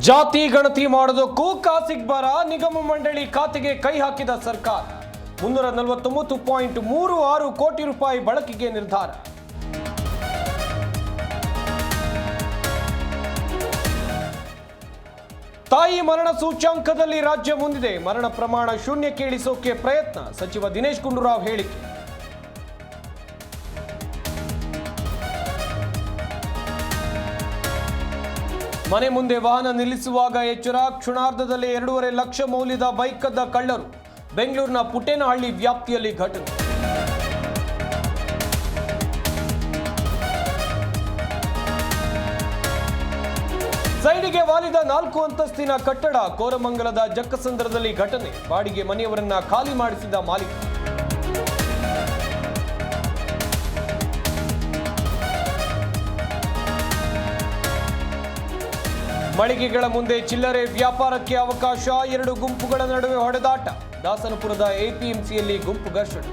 ಜಾತಿ ಗಣತಿ ಮಾಡೋದಕ್ಕೂ ಖಾಸಗಿ ಬರ ನಿಗಮ ಮಂಡಳಿ ಖಾತೆಗೆ ಕೈ ಹಾಕಿದ ಸರ್ಕಾರ 349.36 ಕೋಟಿ ರೂಪಾಯಿ ಬಳಕೆಗೆ ನಿರ್ಧಾರ. ತಾಯಿ ಮರಣ ಸೂಚ್ಯಂಕದಲ್ಲಿ ರಾಜ್ಯ ಮುಂದಿದೆ. ಮರಣ ಪ್ರಮಾಣ ಶೂನ್ಯಕ್ಕೆ ಇಳಿಸೋಕೆ ಪ್ರಯತ್ನ. ಸಚಿವ ದಿನೇಶ್ ಗುಂಡೂರಾವ್ ಹೇಳಿಕೆ. ಮನೆ ಮುಂದೆ ವಾಹನ ನಿಲ್ಲಿಸುವಾಗ ಎಚ್ಚರ. ಕ್ಷಣಾರ್ಧದಲ್ಲಿ 2.5 ಲಕ್ಷ ಮೌಲ್ಯದ ಬೈಕ್ ಕದ್ದ ಕಳ್ಳರು. ಬೆಂಗಳೂರಿನ ಪುಟ್ಟೇನಹಳ್ಳಿ ವ್ಯಾಪ್ತಿಯಲ್ಲಿ ಘಟನೆ. ಸೈಡಿಗೆ ವಾಲಿದ 4 ಅಂತಸ್ತಿನ ಕಟ್ಟಡ. ಕೋರಮಂಗಲದ ಜಕ್ಕಸಂದ್ರದಲ್ಲಿ ಘಟನೆ. ಬಾಡಿಗೆ ಮನೆಯವರನ್ನ ಖಾಲಿ ಮಾಡಿಸಿದ ಮಾಲೀಕ. ಮಳಿಗೆಗಳ ಮುಂದೆ ಚಿಲ್ಲರೆ ವ್ಯಾಪಾರಕ್ಕೆ ಅವಕಾಶ. 2 ಗುಂಪುಗಳ ನಡುವೆ ಹೊಡೆದಾಟ. ದಾಸನಪುರದ ಎಪಿಎಂಸಿಯಲ್ಲಿ ಗುಂಪು ಘರ್ಷಣೆ.